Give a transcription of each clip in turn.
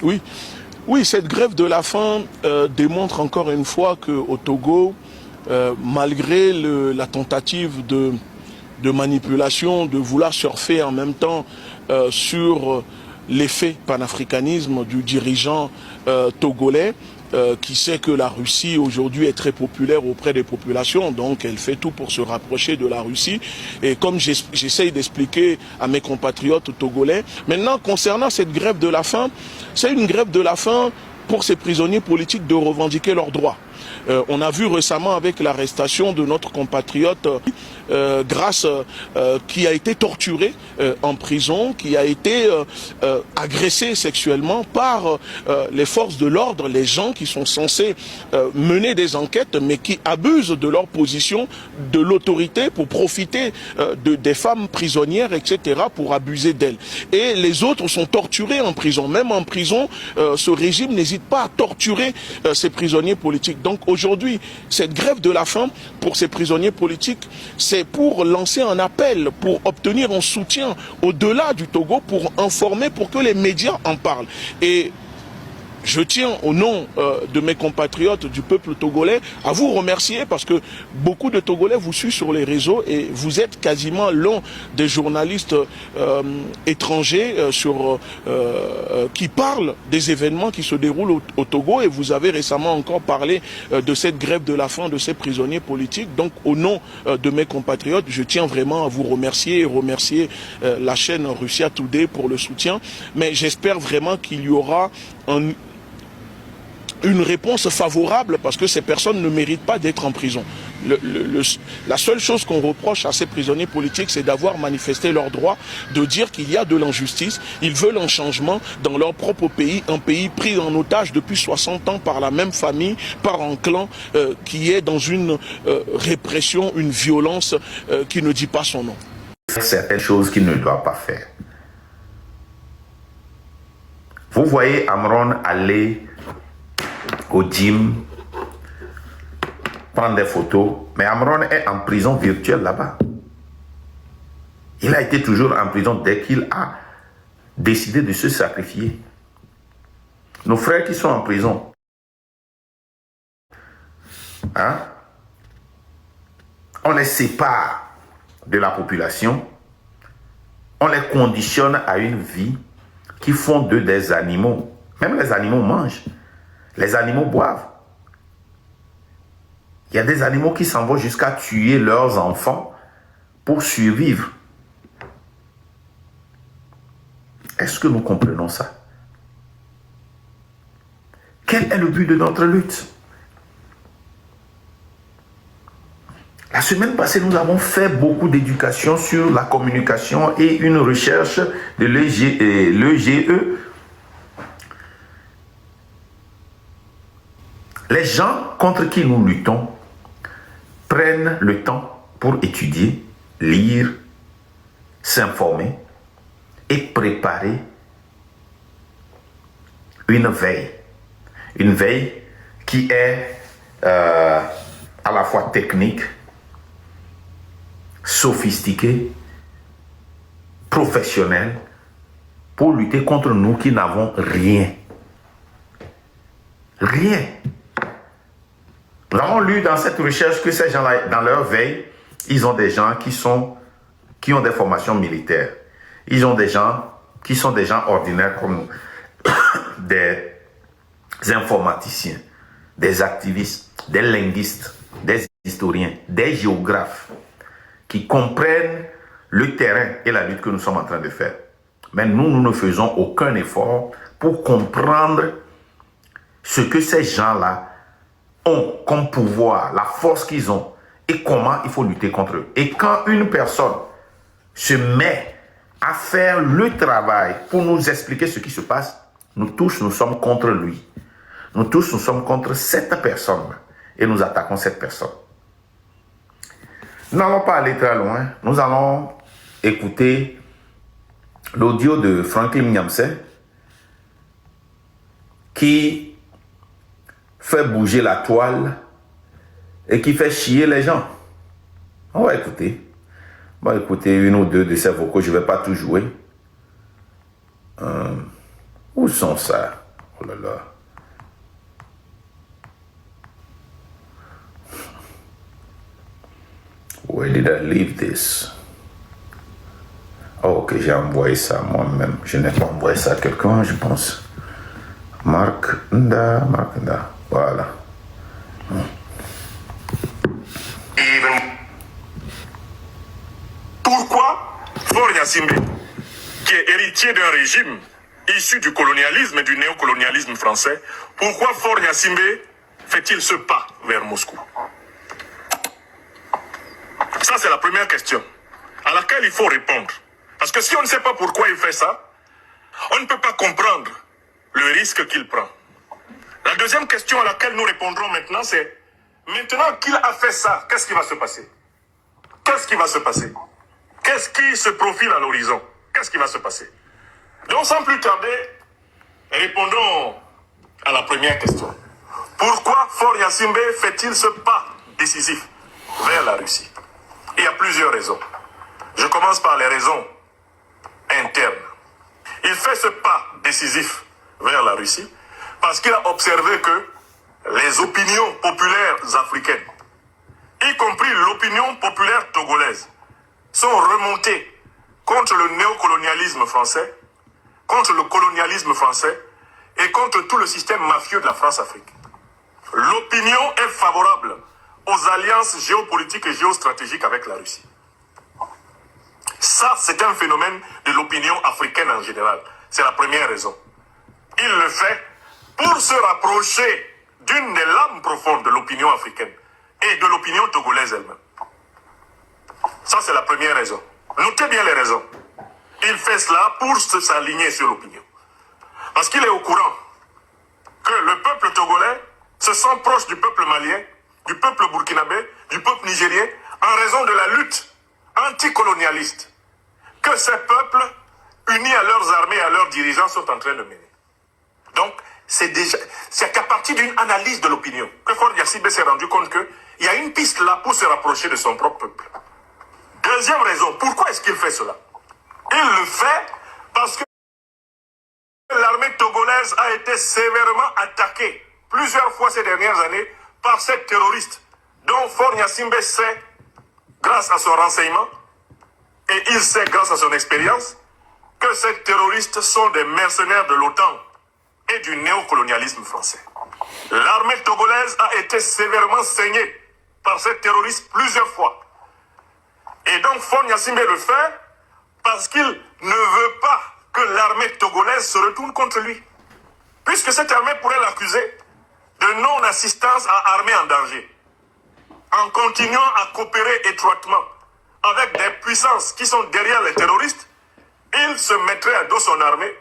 Oui, oui, cette grève de la faim démontre encore une fois qu'au Togo, malgré la tentative de manipulation, de vouloir surfer en même temps sur l'effet panafricanisme du dirigeant togolais, qui sait que la Russie aujourd'hui est très populaire auprès des populations, donc elle fait tout pour se rapprocher de la Russie. Et comme j'essaye d'expliquer à mes compatriotes togolais, maintenant concernant cette grève de la faim, c'est une grève de la faim pour ces prisonniers politiques de revendiquer leurs droits. On a vu récemment avec l'arrestation de notre compatriote Grâce, qui a été torturé en prison, qui a été agressé sexuellement par les forces de l'ordre, les gens qui sont censés mener des enquêtes, mais qui abusent de leur position, de l'autorité pour profiter des femmes prisonnières, etc., pour abuser d'elles. Et les autres sont torturés en prison. Même en prison, ce régime n'hésite pas à torturer ces prisonniers politiques. Donc aujourd'hui, cette grève de la faim pour ces prisonniers politiques, c'est pour lancer un appel, pour obtenir un soutien au-delà du Togo, pour informer, pour que les médias en parlent. Et je tiens au nom de mes compatriotes du peuple togolais à vous remercier parce que beaucoup de Togolais vous suivent sur les réseaux et vous êtes quasiment l'un des journalistes étrangers qui parlent des événements qui se déroulent au Togo, et vous avez récemment encore parlé de cette grève de la faim de ces prisonniers politiques. Donc au nom de mes compatriotes, je tiens vraiment à vous remercier et remercier la chaîne Russia Today pour le soutien, mais j'espère vraiment qu'il y aura une réponse favorable parce que ces personnes ne méritent pas d'être en prison. La seule chose qu'on reproche à ces prisonniers politiques, c'est d'avoir manifesté leur droit, de dire qu'il y a de l'injustice. Ils veulent un changement dans leur propre pays, un pays pris en otage depuis 60 ans par la même famille, par un clan qui est dans une répression, une violence qui ne dit pas son nom. Certaines choses qu'il ne doit pas faire. Vous voyez Amron aller au gym, prendre des photos, mais Amron est en prison virtuelle là-bas. Il a été toujours en prison dès qu'il a décidé de se sacrifier. Nos frères qui sont en prison, hein, on les sépare de la population, on les conditionne à une vie qui font d'eux des animaux. Même les animaux mangent. Les animaux boivent. Il y a des animaux qui s'en vont jusqu'à tuer leurs enfants pour survivre. Est-ce que nous comprenons ça? Quel est le but de notre lutte? La semaine passée, nous avons fait beaucoup d'éducation sur la communication et une recherche de l'EGE. Les gens contre qui nous luttons prennent le temps pour étudier, lire, s'informer et préparer une veille. Une veille qui est à la fois technique, sophistiquée, professionnelle, pour lutter contre nous qui n'avons rien. Rien. Nous avons lu dans cette recherche que ces gens-là, dans leur veille, ils ont des gens qui ont des formations militaires. Ils ont des gens qui sont des gens ordinaires comme nous. Des informaticiens, des activistes, des linguistes, des historiens, des géographes qui comprennent le terrain et la lutte que nous sommes en train de faire. Mais nous ne faisons aucun effort pour comprendre ce que ces gens-là ont comme pouvoir, la force qu'ils ont et comment il faut lutter contre eux. Et quand une personne se met à faire le travail pour nous expliquer ce qui se passe, nous tous, nous sommes contre lui. Nous tous, nous sommes contre cette personne et nous attaquons cette personne. Nous n'allons pas aller très loin. Nous allons écouter l'audio de Franklin Nyamse qui fait bouger la toile et qui fait chier les gens. On va écouter. On va écouter une ou deux de ces vocaux. Je ne vais pas tout jouer. Où sont ça? Oh là là. Where did I leave this? Oh, ok, j'ai envoyé ça moi-même. Je n'ai pas envoyé ça à quelqu'un, je pense. Marc Nda. Voilà. Pourquoi Faure Gnassingbé, qui est héritier d'un régime issu du colonialisme et du néocolonialisme français, pourquoi Faure Gnassingbé fait-il ce pas vers Moscou? Ça, c'est la première question à laquelle il faut répondre. Parce que si on ne sait pas pourquoi il fait ça, on ne peut pas comprendre le risque qu'il prend. La deuxième question à laquelle nous répondrons maintenant, c'est maintenant qu'il a fait ça, qu'est-ce qui va se passer? Qu'est-ce qui va se passer? Qu'est-ce qui se profile à l'horizon? Qu'est-ce qui va se passer? Donc, sans plus tarder, répondons à la première question. Pourquoi Faure Gnassingbé fait-il ce pas décisif vers la Russie? Il y a plusieurs raisons. Je commence par les raisons internes. Il fait ce pas décisif vers la Russie parce qu'il a observé que les opinions populaires africaines, y compris l'opinion populaire togolaise, sont remontées contre le néocolonialisme français, contre le colonialisme français et contre tout le système mafieux de la France-Afrique. L'opinion est favorable aux alliances géopolitiques et géostratégiques avec la Russie. Ça, c'est un phénomène de l'opinion africaine en général. C'est la première raison. Il le fait pour se rapprocher d'une des lames profondes de l'opinion africaine et de l'opinion togolaise elle-même. Ça, c'est la première raison. Notez bien les raisons. Il fait cela pour s'aligner sur l'opinion. Parce qu'il est au courant que le peuple togolais se sent proche du peuple malien, du peuple burkinabé, du peuple nigérien, en raison de la lutte anticolonialiste que ces peuples, unis à leurs armées et à leurs dirigeants, sont en train de mener. Donc, c'est qu'à partir d'une analyse de l'opinion que Faure Gnassingbé s'est rendu compte qu'il y a une piste là pour se rapprocher de son propre peuple. Deuxième raison, pourquoi est-ce qu'il fait cela? Il le fait parce que l'armée togolaise a été sévèrement attaquée plusieurs fois ces dernières années par ces terroristes dont Faure Gnassingbé sait, grâce à son renseignement, et il sait, grâce à son expérience, que ces terroristes sont des mercenaires de l'OTAN et du néocolonialisme français. L'armée togolaise a été sévèrement saignée par ces terroristes plusieurs fois. Et donc Faure Gnassingbé le fait parce qu'il ne veut pas que l'armée togolaise se retourne contre lui. Puisque cette armée pourrait l'accuser de non-assistance à armée en danger. En continuant à coopérer étroitement avec des puissances qui sont derrière les terroristes, il se mettrait à dos son armée,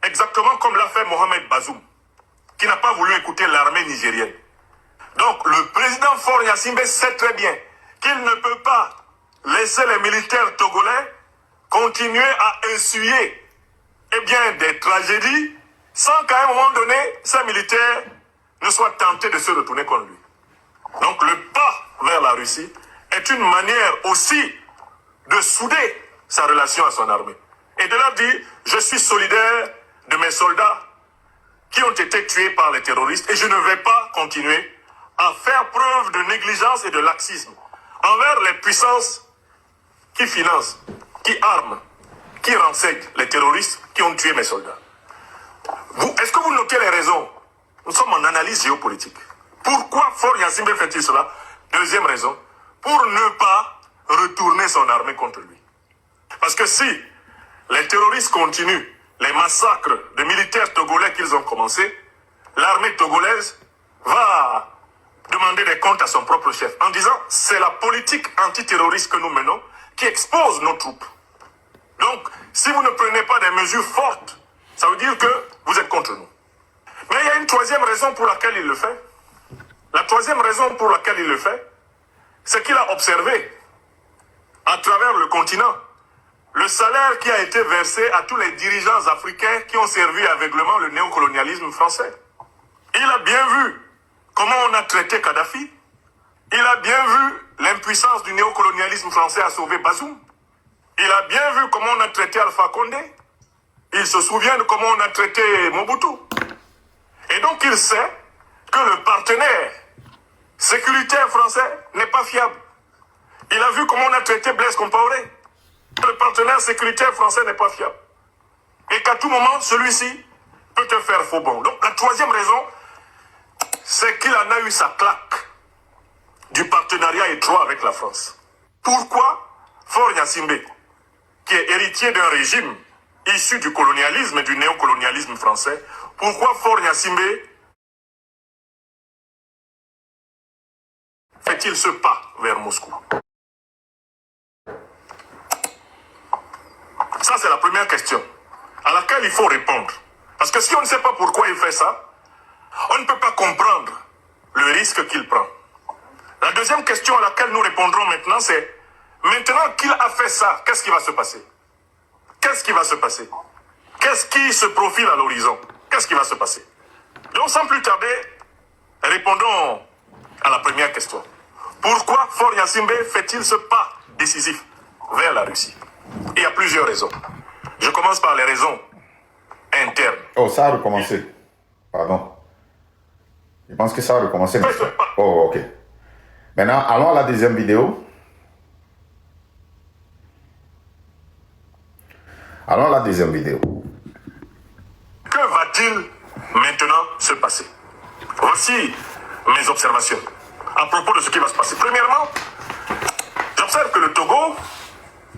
exactement comme l'a fait Mohamed Bazoum, qui n'a pas voulu écouter l'armée nigérienne. Donc le président Faure Gnassingbé sait très bien qu'il ne peut pas laisser les militaires togolais continuer à essuyer des tragédies sans qu'à un moment donné, ces militaires ne soient tentés de se retourner contre lui. Donc le pas vers la Russie est une manière aussi de souder sa relation à son armée et de leur dire « Je suis solidaire de mes soldats qui ont été tués par les terroristes et je ne vais pas continuer à faire preuve de négligence et de laxisme envers les puissances qui financent, qui arment, qui renseignent les terroristes qui ont tué mes soldats. » Est-ce que vous notez les raisons? Nous sommes en analyse géopolitique. Pourquoi Faure Gnassingbé fait-il cela? Deuxième raison, pour ne pas retourner son armée contre lui. Parce que si les terroristes continuent les massacres de militaires togolais qu'ils ont commencés, l'armée togolaise va demander des comptes à son propre chef en disant c'est la politique antiterroriste que nous menons qui expose nos troupes. Donc, si vous ne prenez pas des mesures fortes, ça veut dire que vous êtes contre nous. Mais il y a une troisième raison pour laquelle il le fait. La troisième raison pour laquelle il le fait, c'est qu'il a observé à travers le continent le salaire qui a été versé à tous les dirigeants africains qui ont servi aveuglément le néocolonialisme français. Il a bien vu comment on a traité Kadhafi. Il a bien vu l'impuissance du néocolonialisme français à sauver Bazoum. Il a bien vu comment on a traité Alpha Condé. Il se souvient de comment on a traité Mobutu. qu'il sait que le partenaire sécuritaire français n'est pas fiable. Il a vu comment on a traité Blaise Compaoré. Le partenaire sécuritaire français n'est pas fiable. Et qu'à tout moment, celui-ci peut te faire faux bon. Donc la troisième raison, c'est qu'il en a eu sa claque du partenariat étroit avec la France. Pourquoi Faure Gnassingbé, qui est héritier d'un régime issu du colonialisme et du néocolonialisme français, pourquoi Faure Gnassingbé fait-il ce pas vers Moscou? Ça, c'est la première question à laquelle il faut répondre. Parce que si on ne sait pas pourquoi il fait ça, on ne peut pas comprendre le risque qu'il prend. La deuxième question à laquelle nous répondrons maintenant, c'est maintenant qu'il a fait ça, qu'est-ce qui va se passer? Qu'est-ce qui va se passer? Qu'est-ce qui se profile à l'horizon? Qu'est-ce qui va se passer? Donc, sans plus tarder, répondons à la première question. Pourquoi Faure Gnassingbé fait-il ce pas décisif vers la Russie? Il y a plusieurs raisons. Je commence par les raisons internes. Oh, ça a recommencé. Pardon. Je pense que ça a recommencé. Oh, ok. Maintenant, allons à la deuxième vidéo. Allons à la deuxième vidéo. Que va-t-il maintenant se passer? Voici mes observations à propos de ce qui va se passer. Premièrement, j'observe que le Togo,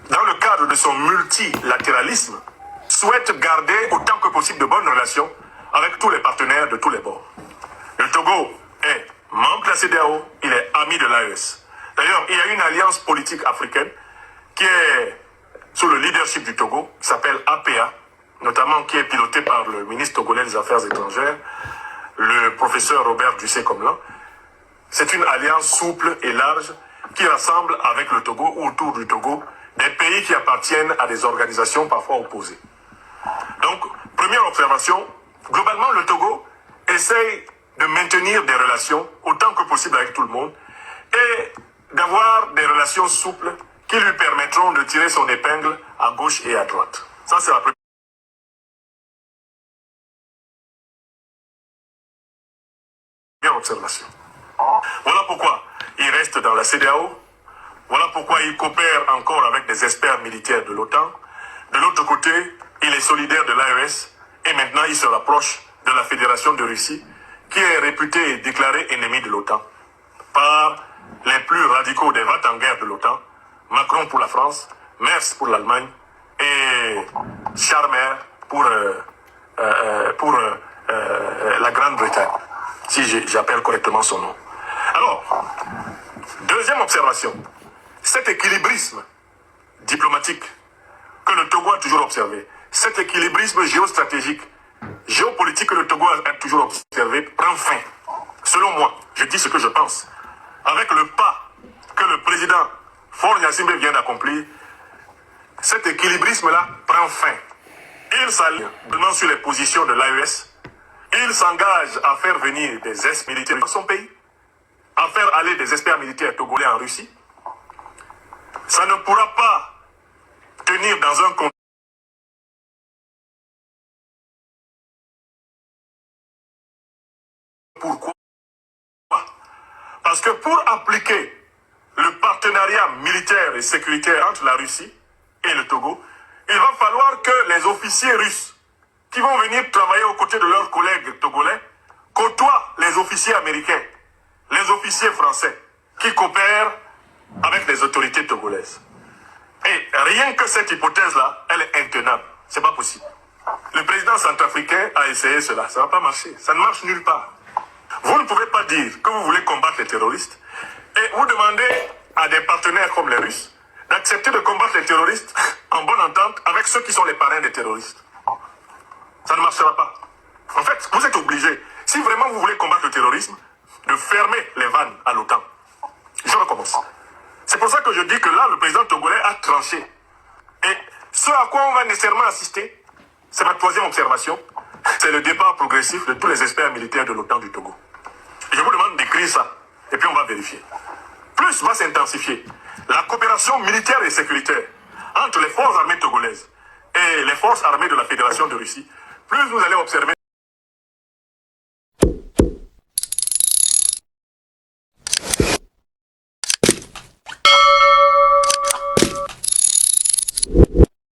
dans le cadre de son multilatéralisme, souhaite garder autant que possible de bonnes relations avec tous les partenaires de tous les bords. Le Togo est membre de la CEDEAO, il est ami de l'AES. D'ailleurs, il y a une alliance politique africaine qui est sous le leadership du Togo, qui s'appelle APA, notamment qui est pilotée par le ministre togolais des Affaires étrangères, le professeur Robert Dussé-Comlan. C'est une alliance souple et large qui rassemble avec le Togo ou autour du Togo des pays qui appartiennent à des organisations parfois opposées. Donc, première observation, globalement le Togo essaye de maintenir des relations autant que possible avec tout le monde et d'avoir des relations souples qui lui permettront de tirer son épingle à gauche et à droite. Ça, c'est la première observation. Voilà pourquoi il reste dans la CEDEAO. Voilà pourquoi il coopère encore avec des experts militaires de l'OTAN. De l'autre côté, il est solidaire de l'AES et maintenant il se rapproche de la Fédération de Russie qui est réputée et déclarée ennemie de l'OTAN par les plus radicaux des va-t-en-guerre de l'OTAN, Macron pour la France, Merz pour l'Allemagne et Charmer pour la Grande-Bretagne, si j'appelle correctement son nom. Alors, deuxième observation, cet équilibrisme diplomatique que le Togo a toujours observé, cet équilibrisme géostratégique, géopolitique que le Togo a toujours observé, prend fin. Selon moi, je dis ce que je pense, avec le pas que le président Faure Gnassingbé vient d'accomplir, cet équilibrisme-là prend fin. Il s'aligne seulement sur les positions de l'AES, il s'engage à faire venir des ex-militaires dans son pays, à faire aller des experts militaires togolais en Russie. Ça ne pourra pas tenir dans un contexte. Pourquoi? Parce que pour appliquer le partenariat militaire et sécuritaire entre la Russie et le Togo, il va falloir que les officiers russes qui vont venir travailler aux côtés de leurs collègues togolais côtoient les officiers américains, les officiers français qui coopèrent avec les autorités togolaises. Et rien que cette hypothèse-là, elle est intenable. C'est pas possible. Le président centrafricain a essayé cela. Ça ne va pas marcher. Ça ne marche nulle part. Vous ne pouvez pas dire que vous voulez combattre les terroristes et vous demandez à des partenaires comme les Russes d'accepter de combattre les terroristes en bonne entente avec ceux qui sont les parrains des terroristes. Ça ne marchera pas. En fait, vous êtes obligé, si vraiment vous voulez combattre le terrorisme, de fermer les vannes à l'OTAN. Je recommence. C'est pour ça que je dis que là, le président togolais a tranché. Et ce à quoi on va nécessairement assister, c'est ma troisième observation, c'est le départ progressif de tous les experts militaires de l'OTAN du Togo. Je vous demande d'écrire ça, et puis on va vérifier. Plus va s'intensifier la coopération militaire et sécuritaire entre les forces armées togolaises et les forces armées de la Fédération de Russie, plus vous allez observer